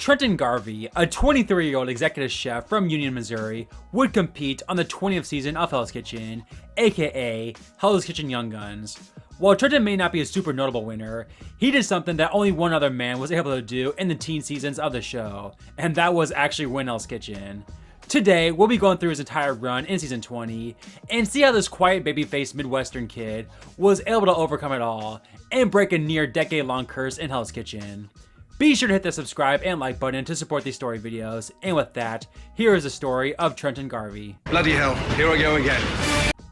Trenton Garvey, a 23-year-old executive chef from Union, Missouri, would compete on the 20th season of Hell's Kitchen, aka Hell's Kitchen Young Guns. While Trenton may not be a super notable winner, he did something that only one other man was able to do in the teen seasons of the show, and that was actually win Hell's Kitchen. Today, we'll be going through his entire run in season 20 and see how this quiet baby-faced Midwestern kid was able to overcome it all and break a near decade-long curse in Hell's Kitchen. Be sure to hit the subscribe and like button to support these story videos, and with that, here is the story of Trenton Garvey. Bloody hell, here I go again.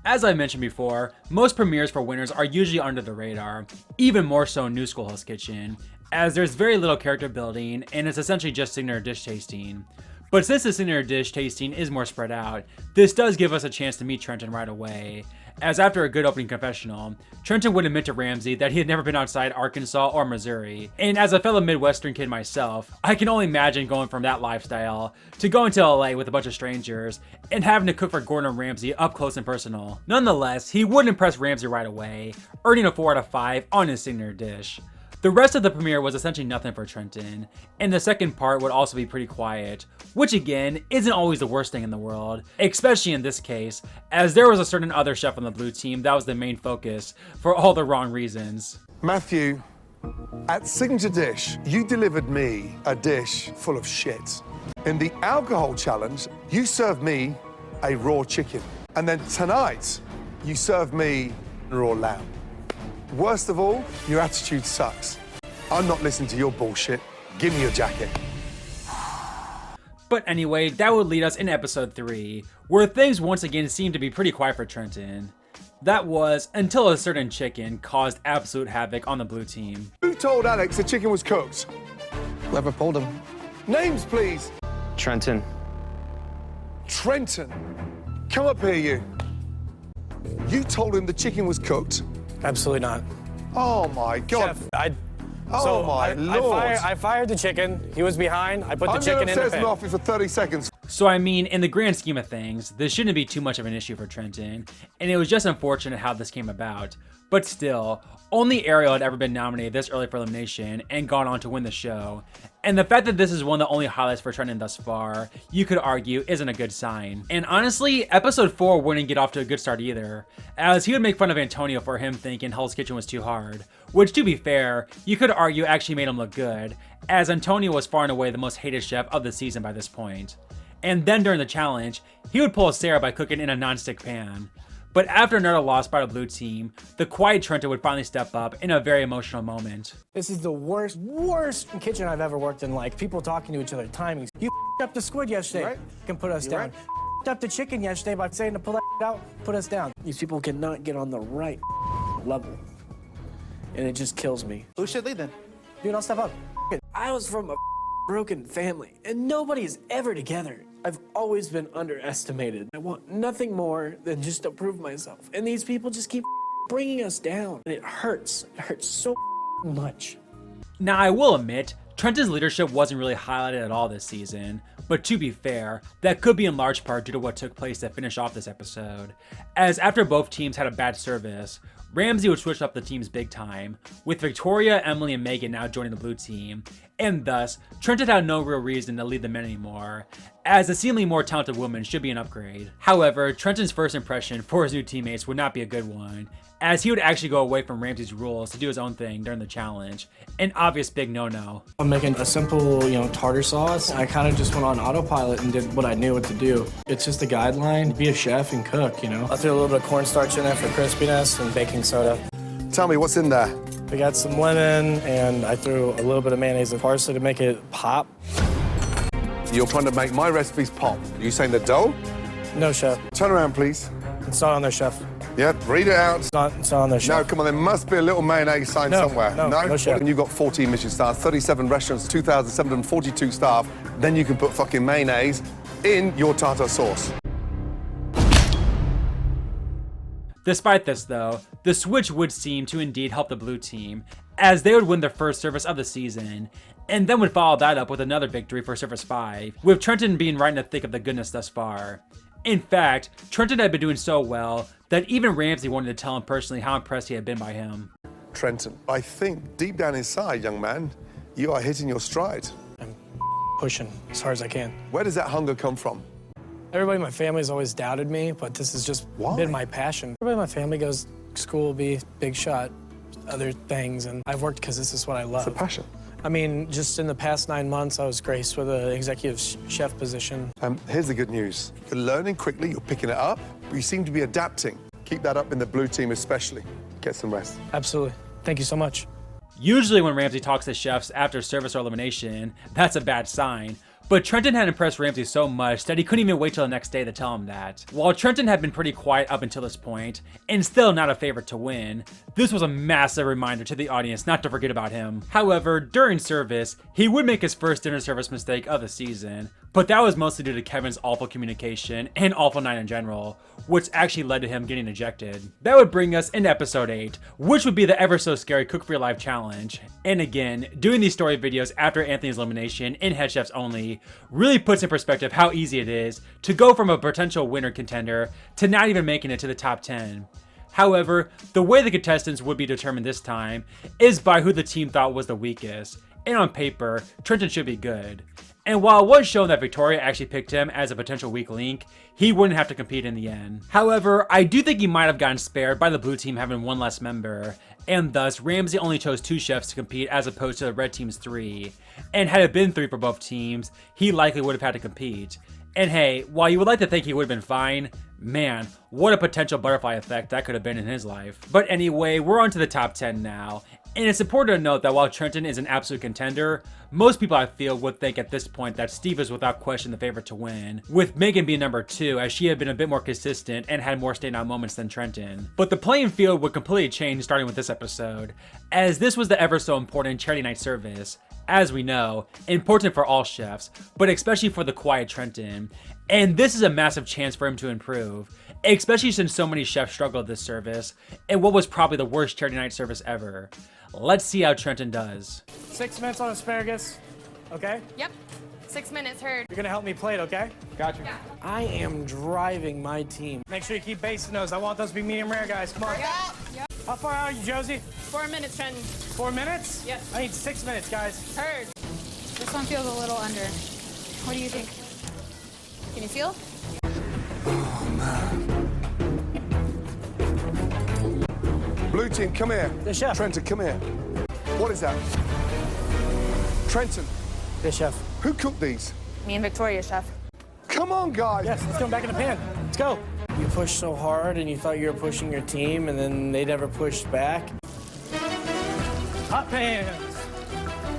As I mentioned before, most premieres for winners are usually under the radar, even more so in New School Hell's Kitchen, as there's very little character building and it's essentially just signature dish tasting. But since the signature dish tasting is more spread out, this does give us a chance to meet Trenton right away, as after a good opening confessional, Trenton would admit to Ramsey that he had never been outside Arkansas or Missouri. And as a fellow Midwestern kid myself, I can only imagine going from that lifestyle to going to LA with a bunch of strangers and having to cook for Gordon Ramsay up close and personal. Nonetheless, he would impress Ramsey right away, earning a 4 out of 5 on his signature dish. The rest of the premiere was essentially nothing for Trenton, and the second part would also be pretty quiet, which again, isn't always the worst thing in the world, especially in this case, as there was a certain other chef on the blue team that was the main focus for all the wrong reasons. Matthew, at Signature Dish, you delivered me a dish full of shit. In the alcohol challenge, you served me a raw chicken. And then tonight, you served me raw lamb. Worst of all, your attitude sucks. I'm not listening to your bullshit. Give me your jacket. But anyway, that would lead us in episode 3, where things once again seemed to be pretty quiet for Trenton. That was until a certain chicken caused absolute havoc on the blue team. Who told Alex the chicken was cooked? Whoever pulled him. Names, please. Trenton. Trenton. Come up here, you. You told him the chicken was cooked? Absolutely not. Oh, my God. Chef, Oh, my Lord. I fired the chicken. He was behind. I put the chicken in the pan. I'm off for 30 seconds. So I mean, in the grand scheme of things, this shouldn't be too much of an issue for Trenton, and it was just unfortunate how this came about. But still, only Ariel had ever been nominated this early for elimination and gone on to win the show. And the fact that this is one of the only highlights for Trenton thus far, you could argue isn't a good sign. And honestly, episode 4 wouldn't get off to a good start either, as he would make fun of Antonio for him thinking Hell's Kitchen was too hard. Which, to be fair, you could argue actually made him look good, as Antonio was far and away the most hated chef of the season by this point. And then during the challenge, he would pull a Sarah by cooking in a non-stick pan. But after another loss by the blue team, the quiet Trenton would finally step up in a very emotional moment. This is the worst kitchen I've ever worked in. Like, people talking to each other, timings. You up the squid yesterday, Right. can put us down. Right. Up the chicken yesterday by saying to pull that out, put us down. These people cannot get on the right level. And it just kills me. Who should lead then? Dude, I'll step up. I was from a broken family, and nobody's ever together. I've always been underestimated. I want nothing more than just to prove myself. And these people just keep bringing us down. And it hurts. It hurts so much. Now I will admit, Trenton's leadership wasn't really highlighted at all this season, but to be fair, that could be in large part due to what took place to finish off this episode, as after both teams had a bad service, Ramsey would switch up the teams big time, with Victoria, Emily, and Megan now joining the blue team, and thus, Trenton had no real reason to lead the men anymore, as a seemingly more talented woman should be an upgrade. However, Trenton's first impression for his new teammates would not be a good one, as he would actually go away from Ramsey's rules to do his own thing during the challenge, an obvious big no-no. I'm making a simple, tartar sauce. I kind of just went on autopilot and did what I knew what to do. It's just a guideline, be a chef and cook, I threw a little bit of cornstarch in there for crispiness and baking soda. Tell me, what's in there? We got some lemon, and I threw a little bit of mayonnaise and parsley to make it pop. You're trying to make my recipes pop. Are you saying the dough? No, chef. Turn around, please. It's not on there, chef. Yep, read it out. It's not on there, chef. No, come on, there must be a little mayonnaise sign No, somewhere. no, chef. And you've got 14 Michelin stars, 37 restaurants, 2,742 staff. Then you can put fucking mayonnaise in your tartar sauce. Despite this though, the switch would seem to indeed help the blue team, as they would win their first service of the season, and then would follow that up with another victory for Service 5, with Trenton being right in the thick of the goodness thus far. In fact, Trenton had been doing so well that even Ramsey wanted to tell him personally how impressed he had been by him. Trenton, I think deep down inside, young man, you are hitting your stride. I'm pushing as hard as I can. Where does that hunger come from? Everybody in my family's always doubted me, but this has just been my passion. Everybody in my family goes, school will be big shot, other things, and I've worked because this is what I love. It's a passion. I mean, just in the past 9 months, I was graced with an executive chef position. Here's the good news. You're learning quickly, you're picking it up, but you seem to be adapting. Keep that up in the blue team especially. Get some rest. Absolutely. Thank you so much. Usually when Ramsey talks to chefs after service or elimination, that's a bad sign. But Trenton had impressed Ramsey so much that he couldn't even wait till the next day to tell him that. While Trenton had been pretty quiet up until this point, and still not a favorite to win, this was a massive reminder to the audience not to forget about him. However, during service, he would make his first dinner service mistake of the season, but that was mostly due to Kevin's awful communication and awful night in general, which actually led to him getting ejected. That would bring us into episode 8, which would be the ever so scary Cook for Your Life challenge. And again, doing these story videos after Anthony's elimination in Head Chefs Only really puts in perspective how easy it is to go from a potential winner contender to not even making it to the top 10. However, the way the contestants would be determined this time is by who the team thought was the weakest, and on paper, Trenton should be good. And while it was shown that Victoria actually picked him as a potential weak link, he wouldn't have to compete in the end. However, I do think he might have gotten spared by the blue team having one less member, and thus Ramsey only chose 2 chefs to compete as opposed to the red team's 3. And had it been 3 for both teams, he likely would have had to compete. And hey, while you would like to think he would have been fine, man, what a potential butterfly effect that could have been in his life. But anyway, we're on to the top 10 now. And it's important to note that while Trenton is an absolute contender, most people I feel would think at this point that Steve is without question the favorite to win, with Megan being number 2 as she had been a bit more consistent and had more standout moments than Trenton. But the playing field would completely change starting with this episode, as this was the ever so important charity night service. As we know, important for all chefs, but especially for the quiet Trenton. And this is a massive chance for him to improve, especially since so many chefs struggled this service, and what was probably the worst charity night service ever. Let's see how Trenton does. 6 minutes on asparagus, okay? Yep. 6 minutes, heard. You're gonna help me plate, okay? Gotcha. Yeah. I am driving my team. Make sure you keep basting those. I want those to be medium rare, guys. Come on. Yep. How far are you, Josie? 4 minutes, Trenton. 4 minutes? Yep. I need 6 minutes, guys. Heard. This one feels a little under. What do you think? Can you feel? Blue team, come here. The chef. Trenton, come here. What is that? Trenton, Yes, chef. who cooked these? Me and Victoria, chef. Come on, guys. Yes, let's go back in the pan. Let's go. You pushed so hard and you thought you were pushing your team and then they never pushed back. Hot pans.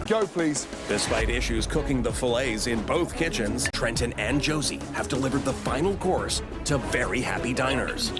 Go, please. Despite issues cooking the fillets in both kitchens, Trenton and Josie have delivered the final course to very happy diners.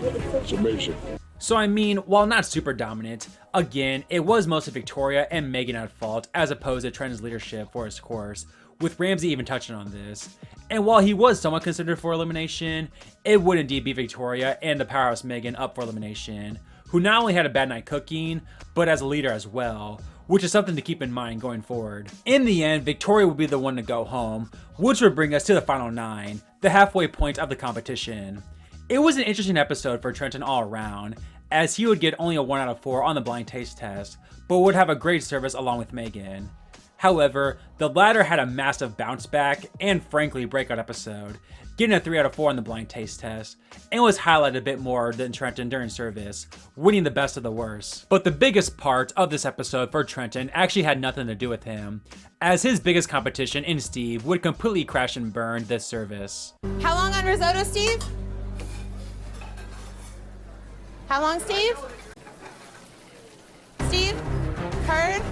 So I mean, while not super dominant, again, it was mostly Victoria and Megan at fault as opposed to Trenton's leadership for his course, with Ramsey even touching on this. And while he was somewhat considered for elimination, it would indeed be Victoria and the powerhouse Megan up for elimination, who not only had a bad night cooking, but as a leader as well, which is something to keep in mind going forward. In the end, Victoria would be the one to go home, which would bring us to the final 9, the halfway point of the competition. It was an interesting episode for Trenton all around, as he would get only a 1 out of 4 on the blind taste test, but would have a great service along with Megan. However, the latter had a massive bounce back and frankly breakout episode, getting a 3 out of 4 on the blind taste test, and was highlighted a bit more than Trenton during service, winning the best of the worst. But the biggest part of this episode for Trenton actually had nothing to do with him, as his biggest competition in Steve would completely crash and burn this service. How long on risotto, Steve? How long, Steve? Steve? Heard?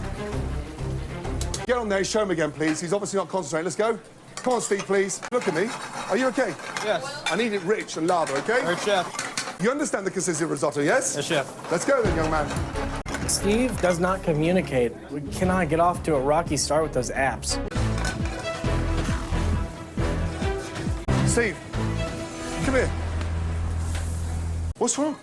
Get on there, show him again, please. He's obviously not concentrating. Let's go. Come on, Steve, please. Look at me. Are you okay? Yes. I need it rich and lather, okay? Third chef. You understand the consistency of risotto, yes? Yes, chef. Let's go then, young man. Steve does not communicate. We cannot get off to a rocky start with those apps. Steve, come here. What's wrong?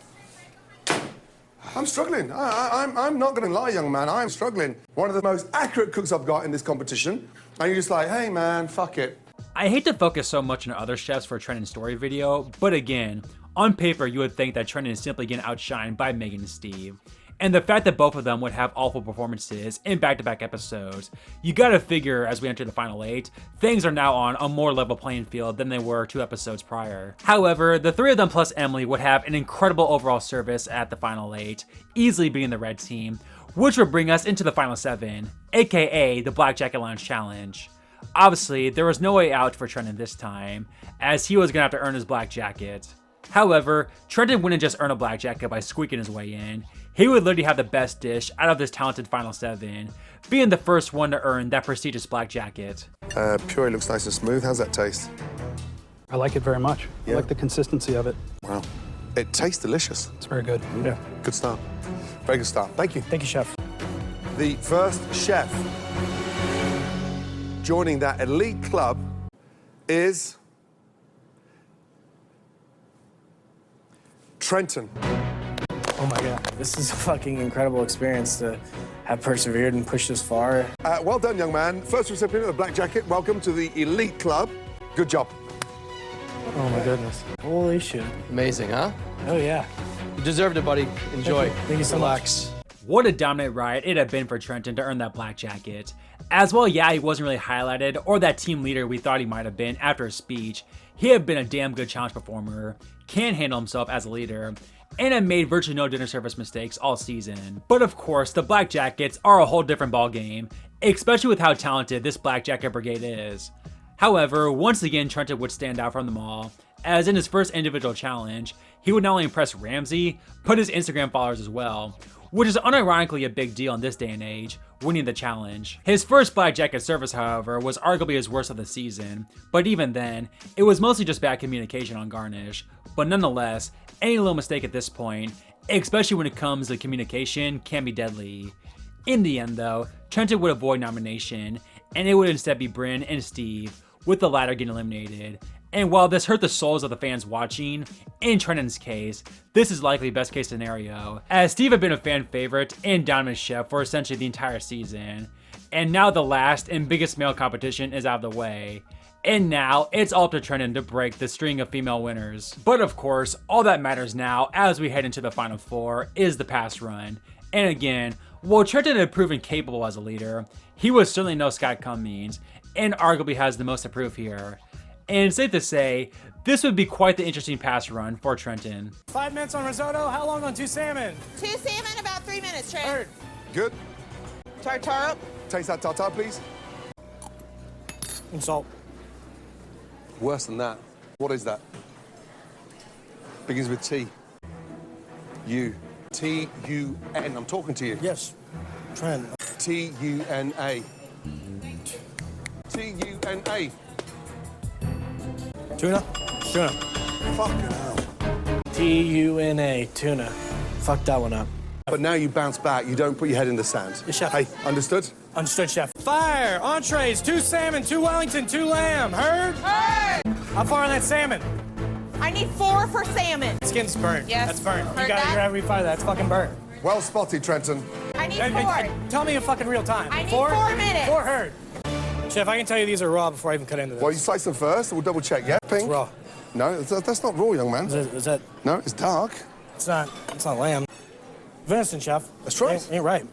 I'm struggling. I'm not going to lie, young man. I'm struggling. One of the most accurate cooks I've got in this competition. And you're just like, hey, man, fuck it. I hate to focus so much on other chefs for a Trenton story video, but again, on paper you would think that Trenton is simply getting outshined by Megan and Steve. and the fact that both of them would have awful performances in back-to-back episodes, you gotta figure as we enter the final 8, things are now on a more level playing field than they were 2 episodes prior. However, the 3 of them plus Emily would have an incredible overall service at the final 8, easily beating the red team, which would bring us into the final 7, aka the Black Jacket Lounge Challenge. Obviously, there was no way out for Trenton this time, as he was gonna have to earn his black jacket. However, Trenton wouldn't just earn a black jacket by squeaking his way in. He would literally have the best dish out of this talented final 7, being the first one to earn that prestigious black jacket. Puree looks nice and smooth. How's that taste? I like it very much. I Yeah. like the consistency of it. Wow. It tastes delicious. It's very good. Yeah. Good start. Very good start. Thank you. Thank you, chef. The first chef joining that elite club is Trenton. Oh my God. This is a fucking incredible experience to have persevered and pushed this far. Well done, young man. First recipient of the black jacket. Welcome to the elite club. Good job. Oh my goodness. Holy shit. Amazing, huh? Oh yeah. You deserved it, buddy. Enjoy. Thank you so Relax. What a dominant ride it had been for Trenton to earn that black jacket. As well, yeah, he wasn't really highlighted or that team leader we thought he might have been after his speech. He had been a damn good challenge performer, can handle himself as a leader, and had made virtually no dinner service mistakes all season. But of course, the black jackets are a whole different ballgame, especially with how talented this black jacket brigade is. However, once again, Trenton would stand out from them all, as in his first individual challenge, he would not only impress Ramsey, but his Instagram followers as well, which is unironically a big deal in this day and age, winning the challenge. His first black jacket service, however, was arguably his worst of the season, but even then, it was mostly just bad communication on Garnish. But nonetheless, any little mistake at this point, especially when it comes to communication, can be deadly. In the end though, Trenton would avoid nomination, and it would instead be Bryn and Steve, with the latter getting eliminated. And while this hurt the souls of the fans watching, in Trenton's case, this is likely best case scenario, as Steve had been a fan favorite and dominant chef for essentially the entire season. And now the last and biggest male competition is out of the way. And now, it's all up to Trenton to break the string of female winners. But of course, all that matters now as we head into the final 4 is the pass run. And again, while Trenton had proven capable as a leader, he was certainly no Scott Cummings, and arguably has the most to prove here. And safe to say, this would be quite the interesting pass run for Trenton. 5 minutes on risotto. How long on 2 salmon? 2 salmon, about 3 minutes, Trent. Third. Good. Tartar up. Taste that tartar, please. And salt. Worse than that. What is that? Begins with T. U. T-U-N. I'm talking to you. Yes. Trent. T-U-N-A. T-U-N-A. Tuna. Tuna. Fucking hell. T-U-N-A. Tuna. Fuck that one up. But now you bounce back. You don't put your head in the sand. Yes, chef. Hey, understood? Understood, chef. Fire! Entrees, 2 salmon, 2 Wellington, 2 lamb. Heard? Heard. How far on that salmon? I need 4 for salmon. Skin's burnt. Yes. That's burnt. Heard You gotta that? refire that. That's fucking burnt. Well spotted, Trenton. I need And- 4. and tell me in fucking real time. I need 4 minutes. 4 heard. Chef, I can tell you these are raw before I even cut into this. Well, you slice them first. We'll double check. Yeah, pink? raw. No, that's not raw, young man. Is that? No, it's dark. It's not lamb. Venison, chef. That's right. Ain't right.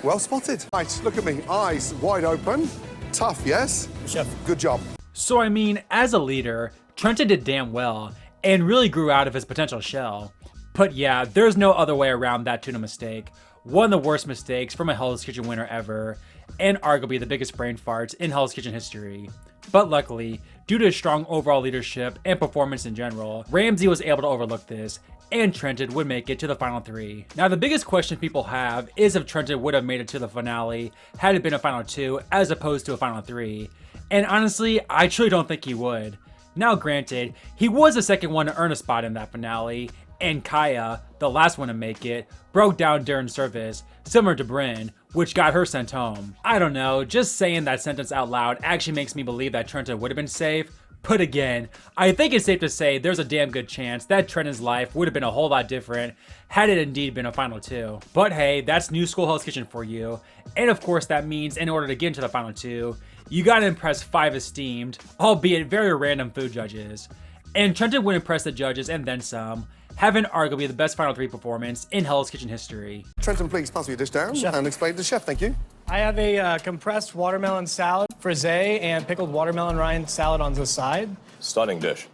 Well spotted. Right, look at me. Eyes wide open. Tough, yes? Chef. Good job. So I mean, as a leader, Trenton did damn well, and really grew out of his potential shell. But yeah, there's no other way around that tuna mistake. One of the worst mistakes from a Hell's Kitchen winner ever, and arguably the biggest brain farts in Hell's Kitchen history. But luckily, due to his strong overall leadership and performance in general, Ramsey was able to overlook this, and Trenton would make it to the final 3. Now the biggest question people have is if Trenton would have made it to the finale had it been a final 2 as opposed to a final 3. And honestly, I truly don't think he would. Now granted, he was the second one to earn a spot in that finale, and Kaya, the last one to make it, broke down during service, similar to Bryn, which got her sent home. I don't know, just saying that sentence out loud actually makes me believe that Trenton would have been safe. But again, I think it's safe to say there's a damn good chance that Trenton's life would have been a whole lot different had it indeed been a final 2. But hey, that's New School Hell's Kitchen for you. And of course that means in order to get into the final 2, you gotta impress 5 esteemed, albeit very random food judges. And Trenton would impress the judges and then some. having arguably the best Final 3 performance in Hell's Kitchen history. Trenton, please pass me your dish down and explain to the chef, thank you. I have a compressed watermelon salad, frisee, and pickled watermelon rind salad on the side. Stunning dish.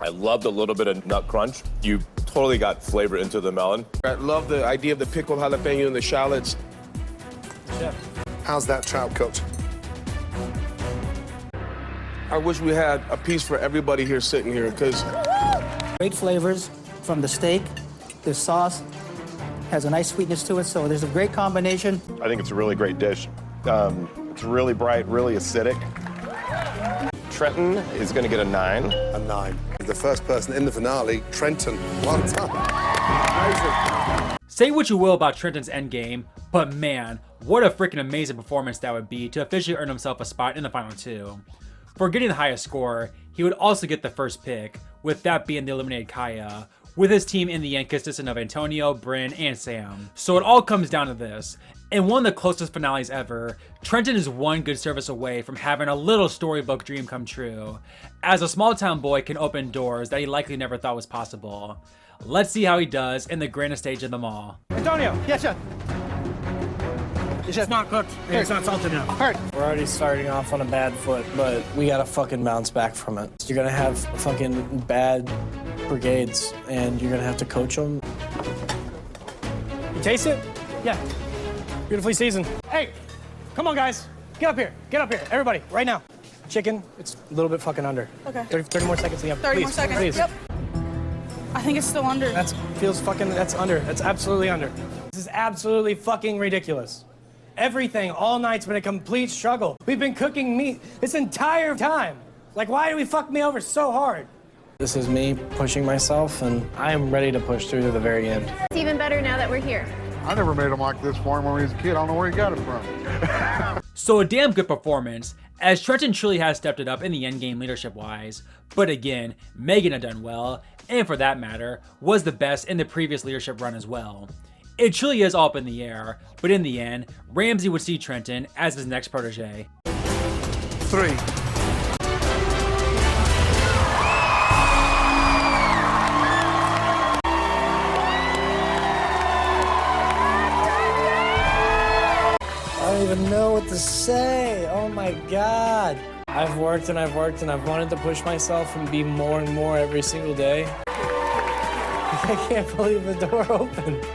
I loved a little bit of nut crunch. You totally got flavor into the melon. I love the idea of the pickled jalapeno and the shallots. Chef. How's that trout cooked? I wish we had a piece for everybody here sitting here, because Great flavors from the steak. The sauce has a nice sweetness to it, so there's a great combination. I think it's a really great dish. It's really bright, really acidic. Trenton is going to get a 9. A 9. The first person in the finale, Trenton. Well done. Say what you will about Trenton's endgame, but man, what a freaking amazing performance that would be to officially earn himself a spot in the final 2. For getting the highest score, he would also get the first pick, with that being the eliminated Kaya, with his team in the end consisting of Antonio, Bryn, and Sam. So it all comes down to this. In one of the closest finales ever, Trenton is one good service away from having a little storybook dream come true, as a small town boy can open doors that he likely never thought was possible. Let's see how he does in the grandest stage of them all. Antonio, yes, chef. It's not cooked. It's not salted enough. We're already starting off on a bad foot, but we gotta fucking bounce back from it. You're gonna have fucking bad brigades, and you're gonna have to coach them. You taste it? Yeah. Beautifully seasoned. Hey, come on, guys. Get up here. Get up here. Everybody, right now. Chicken, it's a little bit fucking under. Okay. 30 more seconds in the oven. 30 Please, more seconds. Please. Yep. I think it's still under. That's under. That's absolutely under. This is absolutely fucking ridiculous. Everything all night's been a complete struggle. We've been cooking meat this entire time. Like, why do we fuck me over so hard? This is me pushing myself, and I am ready to push through to the very end. It's even better now that we're here. I never made them like this for him when he was a kid. I don't know where he got it from. So a damn good performance, as Trenton truly has stepped it up in the endgame leadership-wise. But again, Megan had done well, and for that matter, was the best in the previous leadership run as well. It truly is all up in the air, but in the end, Ramsay would see Trenton as his next protege. 3. I don't even know what to say. Oh my God. I've worked and I've worked and I've wanted to push myself and be more and more every single day. I can't believe the door opened.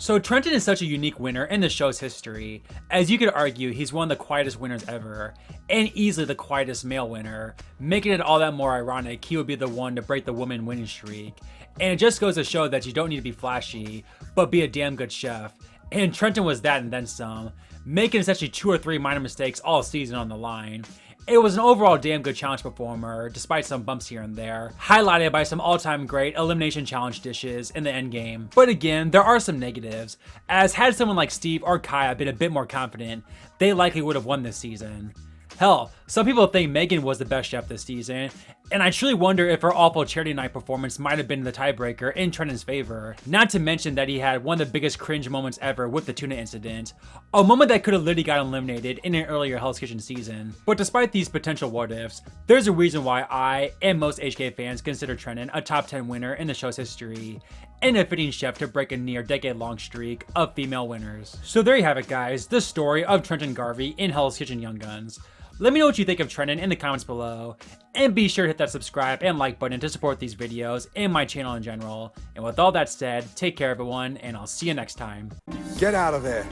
So Trenton is such a unique winner in the show's history, as you could argue he's one of the quietest winners ever, and easily the quietest male winner, making it all that more ironic he would be the one to break the woman winning streak. And it just goes to show that you don't need to be flashy, but be a damn good chef, and Trenton was that and then some, making essentially 2 or 3 minor mistakes all season on the line. It was an overall damn good challenge performer, despite some bumps here and there, highlighted by some all-time great elimination challenge dishes in the endgame. But again, there are some negatives, as had someone like Steve or Kaya been a bit more confident, they likely would have won this season. Hell, some people think Megan was the best chef this season, and I truly wonder if her awful charity night performance might have been the tiebreaker in Trenton's favor. Not to mention that he had one of the biggest cringe moments ever with the tuna incident, a moment that could have literally gotten eliminated in an earlier Hell's Kitchen season. But despite these potential what-ifs, there's a reason why I and most HK fans consider Trenton a top 10 winner in the show's history, and a fitting chef to break a near decade-long streak of female winners. So there you have it, guys, the story of Trenton Garvey in Hell's Kitchen Young Guns. Let me know what you think of Trenton in the comments below, and be sure to hit that subscribe and like button to support these videos and my channel in general. And with all that said, take care everyone, and I'll see you next time. Get out of there.